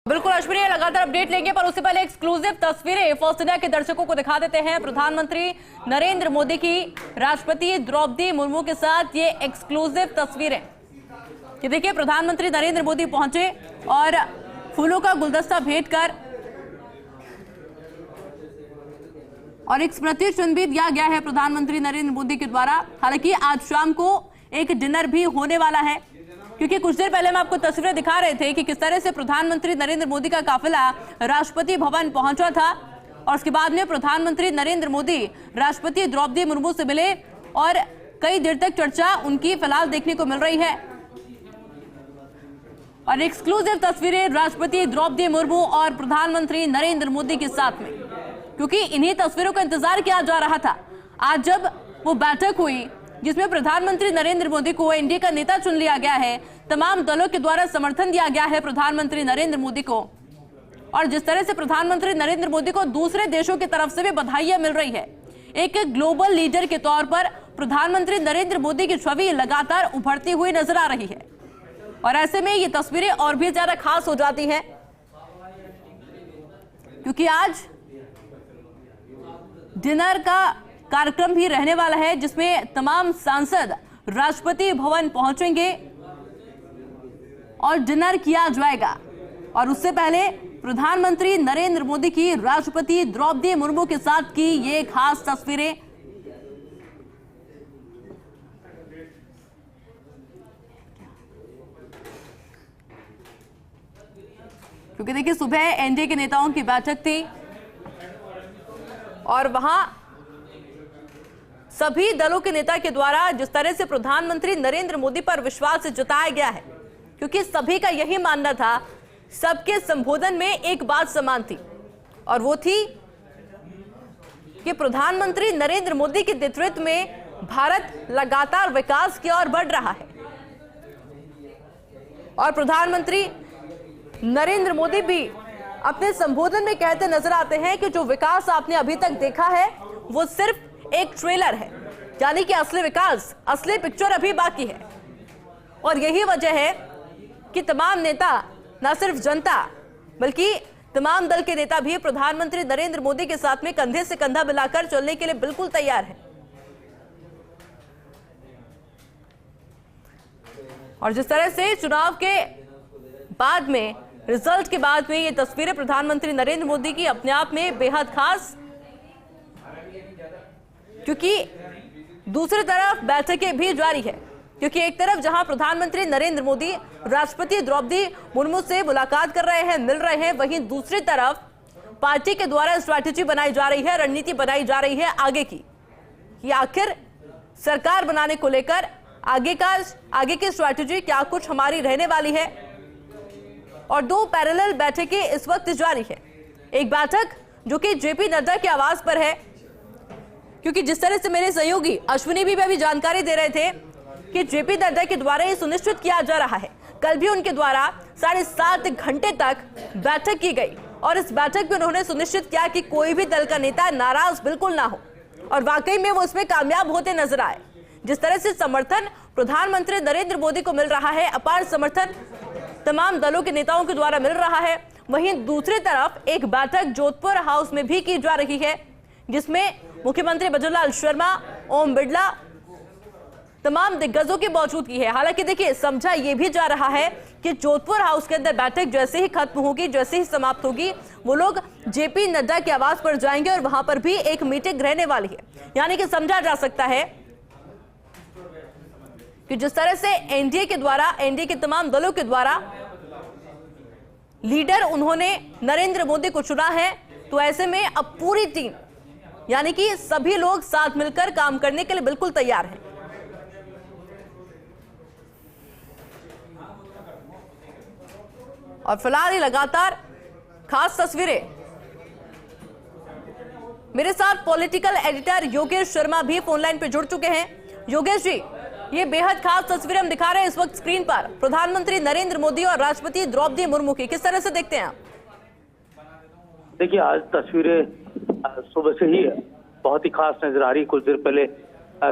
बिल्कुल अश्विनी, लगातार अपडेट लेंगे पर उससे पहले एक्सक्लूसिव तस्वीरें फर्स्ट इंडिया के दर्शकों को दिखा देते हैं। प्रधानमंत्री नरेंद्र मोदी की राष्ट्रपति द्रौपदी मुर्मू के साथ ये एक्सक्लूसिव तस्वीरें। ये देखिए, प्रधानमंत्री नरेंद्र मोदी पहुंचे और फूलों का गुलदस्ता भेंट कर और एक स्मृति चिन्ह भी दिया गया है प्रधानमंत्री नरेंद्र मोदी के द्वारा। हालांकि आज शाम को एक डिनर भी होने वाला है, क्योंकि कुछ देर पहले हम आपको तस्वीरें दिखा रहे थे कि किस तरह से प्रधानमंत्री नरेंद्र मोदी का काफिला राष्ट्रपति भवन पहुंचा था और उसके बाद में प्रधानमंत्री नरेंद्र मोदी राष्ट्रपति द्रौपदी मुर्मू से मिले और कई देर तक चर्चा उनकी फिलहाल देखने को मिल रही है। और एक्सक्लूसिव तस्वीरें राष्ट्रपति द्रौपदी मुर्मू और प्रधानमंत्री नरेंद्र मोदी के साथ में, क्योंकि इन्हीं तस्वीरों का इंतजार किया जा रहा था। आज जब वो बैठक हुई जिसमें प्रधानमंत्री नरेंद्र मोदी को एनडीए का नेता चुन लिया गया है, तमाम दलों के द्वारा समर्थन दिया गया है प्रधानमंत्री नरेंद्र मोदी को, और जिस तरह से प्रधानमंत्री नरेंद्र मोदी को दूसरे देशों की तरफ से भी बधाइयां मिल रही है, एक ग्लोबल लीडर के तौर पर प्रधानमंत्री नरेंद्र मोदी की छवि लगातार उभरती हुई नजर आ रही है। और ऐसे में ये तस्वीरें और भी ज्यादा खास हो जाती हैं, क्योंकि आज डिनर का कार्यक्रम भी रहने वाला है जिसमें तमाम सांसद राष्ट्रपति भवन पहुंचेंगे और डिनर किया जाएगा। और उससे पहले प्रधानमंत्री नरेंद्र मोदी की राष्ट्रपति द्रौपदी मुर्मू के साथ की ये खास तस्वीरें। क्योंकि देखिए, सुबह एनडीए के नेताओं की बैठक थी और वहां सभी दलों के नेता के द्वारा जिस तरह से प्रधानमंत्री नरेंद्र मोदी पर विश्वास जताया गया है, क्योंकि सभी का यही मानना था, सबके संबोधन में एक बात समान थी और वो थी कि प्रधानमंत्री नरेंद्र मोदी के नेतृत्व में भारत लगातार विकास की ओर बढ़ रहा है। और प्रधानमंत्री नरेंद्र मोदी भी अपने संबोधन में कहते नजर आते हैं कि जो विकास आपने अभी तक देखा है वो सिर्फ एक ट्रेलर है, यानी कि असली विकास, असली पिक्चर अभी बाकी है। और यही वजह है कि तमाम नेता, न सिर्फ जनता बल्कि तमाम दल के नेता भी प्रधानमंत्री नरेंद्र मोदी के साथ में कंधे से कंधा मिलाकर चलने के लिए बिल्कुल तैयार हैं। और जिस तरह से चुनाव के बाद में, रिजल्ट के बाद में ये तस्वीरें प्रधानमंत्री नरेंद्र मोदी की अपने आप में बेहद खास, क्योंकि दूसरी तरफ बैठकें भी जारी है। क्योंकि एक तरफ जहां प्रधानमंत्री नरेंद्र मोदी राष्ट्रपति द्रौपदी मुर्मू से मुलाकात कर रहे हैं, मिल रहे हैं, वहीं दूसरी तरफ पार्टी के द्वारा स्ट्रैटेजी बनाई जा रही है, रणनीति बनाई जा रही है आगे की, कि आखिर सरकार बनाने को लेकर आगे की स्ट्रैटेजी क्या कुछ हमारी रहने वाली है। और दो पैरेलल बैठकें इस वक्त जारी है। एक बैठक जो कि जेपी नड्डा के आवास पर है, क्योंकि जिस तरह से मेरे सहयोगी अश्विनी भी अभी जानकारी दे रहे थे कि जेपी नड्डा के द्वारा ये सुनिश्चित किया जा रहा है। कल भी उनके द्वारा 7.5 घंटे तक बैठक की गई और इस बैठक में उन्होंने सुनिश्चित किया कि कोई भी दल का नेता नाराज बिल्कुल ना हो, और वाकई में वो इसमें कामयाब होते नजर आए। जिस तरह से समर्थन प्रधानमंत्री नरेंद्र मोदी को मिल रहा है, अपार समर्थन तमाम दलों के नेताओं के द्वारा मिल रहा है, वहीं दूसरी तरफ एक बैठक जोधपुर हाउस में भी की जा रही है, जिसमें मुख्यमंत्री बजरंगलाल शर्मा, ओम बिड़ला, तमाम दिग्गजों की मौजूदगी है। हालांकि देखिए, समझा यह भी जा रहा है कि जोधपुर हाउस के अंदर बैठक जैसे ही खत्म होगी, जैसे ही समाप्त होगी, वो लोग जेपी नड्डा के आवास पर जाएंगे और वहां पर भी एक मीटिंग रहने वाली है। यानी कि समझा जा सकता है कि जिस तरह से एनडीए के तमाम दलों के द्वारा लीडर उन्होंने नरेंद्र मोदी को चुना है, तो ऐसे में अब पूरी टीम, यानी कि सभी लोग साथ मिलकर काम करने के लिए बिल्कुल तैयार हैं। और फिलहाल लगातार खास तस्वीरें, मेरे साथ पॉलिटिकल एडिटर योगेश शर्मा भी फोन लाइन पे जुड़ चुके हैं। योगेश जी, ये बेहद खास तस्वीरें हम दिखा रहे हैं इस वक्त स्क्रीन पर, प्रधानमंत्री नरेंद्र मोदी और राष्ट्रपति द्रौपदी मुर्मू की, किस तरह से देखते हैं आप? देखिए, आज तस्वीरें सुबह से ही बहुत ही खास नजर आ रही। कुछ देर पहले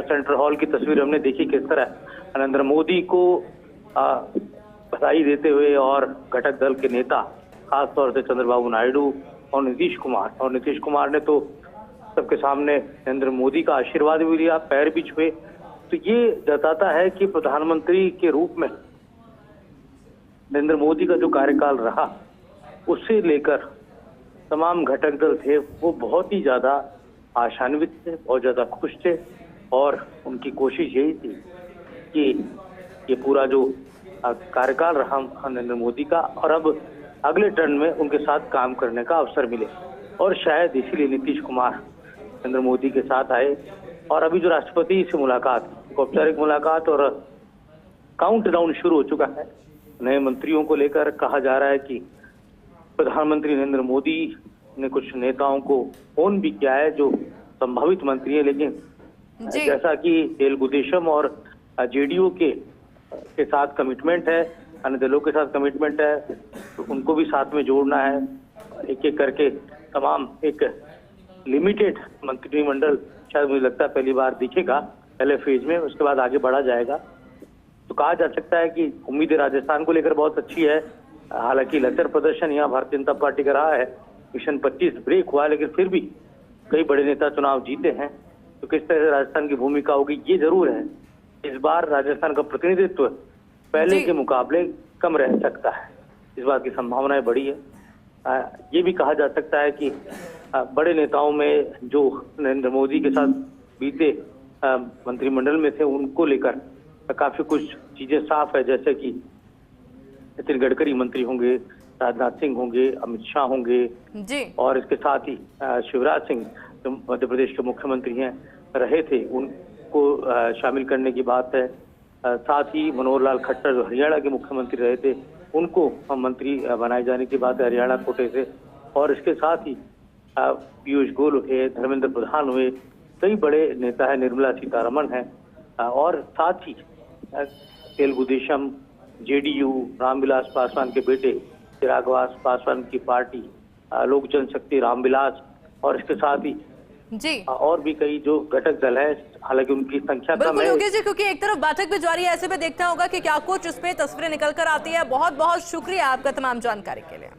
सेंट्रल हॉल की तस्वीर हमने देखी, किस तरह नरेंद्र मोदी को बधाई देते हुए और घटक दल के नेता खासतौर से चंद्रबाबू नायडू और नीतीश कुमार। और नीतीश कुमार ने तो सबके सामने नरेंद्र मोदी का आशीर्वाद भी लिया, पैर भी छुए। तो ये जताता है कि प्रधानमंत्री के रूप में नरेंद्र मोदी का जो कार्यकाल रहा, उससे लेकर तमाम घटक दल थे वो बहुत ही ज्यादा आशान्वित थे, बहुत ज्यादा खुश थे। और उनकी कोशिश यही थी कि ये पूरा जो कार्यकाल रहा नरेंद्र मोदी का, और अब अगले टर्न में उनके साथ काम करने का अवसर मिले। और शायद इसीलिए नीतीश कुमार नरेंद्र मोदी के साथ आए। और अभी जो राष्ट्रपति से मुलाकात, औपचारिक मुलाकात और काउंटडाउन शुरू हो चुका है नए मंत्रियों को लेकर। कहा जा रहा है कि प्रधानमंत्री नरेंद्र मोदी ने कुछ नेताओं को फोन भी किया है जो संभावित मंत्री है, लेकिन जैसा कि तेलुगु देशम और जेडीयू के साथ कमिटमेंट है, अन्य दलों के साथ कमिटमेंट है, तो उनको भी साथ में जोड़ना है। एक एक करके तमाम एक लिमिटेड मंत्रिमंडल शायद मुझे लगता है पहली बार दिखेगा पहले फेज में, उसके बाद आगे बढ़ा जाएगा। तो कहा जा सकता है कि उम्मीद राजस्थान को लेकर बहुत अच्छी है। हालांकि लचर प्रदर्शन यहाँ भारतीय जनता पार्टी का रहा है, मिशन 25 ब्रेक हुआ, लेकिन फिर भी कई बड़े नेता चुनाव जीते हैं। तो किस तरह से राजस्थान की भूमिका होगी, ये जरूर है इस बार राजस्थान का प्रतिनिधित्व पहले के मुकाबले कम रह सकता है, इस बात की संभावनाएं बड़ी है। ये भी कहा जा सकता है कि बड़े नेताओं में जो नरेंद्र मोदी के साथ बीते मंत्रिमंडल में थे, उनको लेकर काफी कुछ चीजें साफ है, जैसे कि नितिन गडकरी मंत्री होंगे, राजनाथ सिंह होंगे, अमित शाह होंगे जी। और इसके साथ ही शिवराज सिंह जो मध्य प्रदेश के मुख्यमंत्री हैं रहे थे, उनको शामिल करने की बात है। साथ ही मनोहर लाल खट्टर जो हरियाणा के मुख्यमंत्री रहे थे, उनको मंत्री बनाए जाने की बात है हरियाणा कोटे से। और इसके साथ ही पीयूष गोयल हुए, धर्मेंद्र प्रधान हुए, कई बड़े नेता हैं, निर्मला सीतारमण है, और साथ ही तेलुगु देशम, जेडीयू, रामविलास पासवान के बेटे चिराग पासवान की पार्टी, लोक जनशक्ति रामविलास, और इसके साथ ही जी और भी कई जो घटक दल है, हालांकि उनकी संख्या कम है। योगेश जी, क्योंकि एक तरफ बैठक भी जारी है, ऐसे में देखना होगा कि क्या कुछ इसमें तस्वीरें निकल कर आती है। बहुत बहुत शुक्रिया आपका तमाम जानकारी के लिए।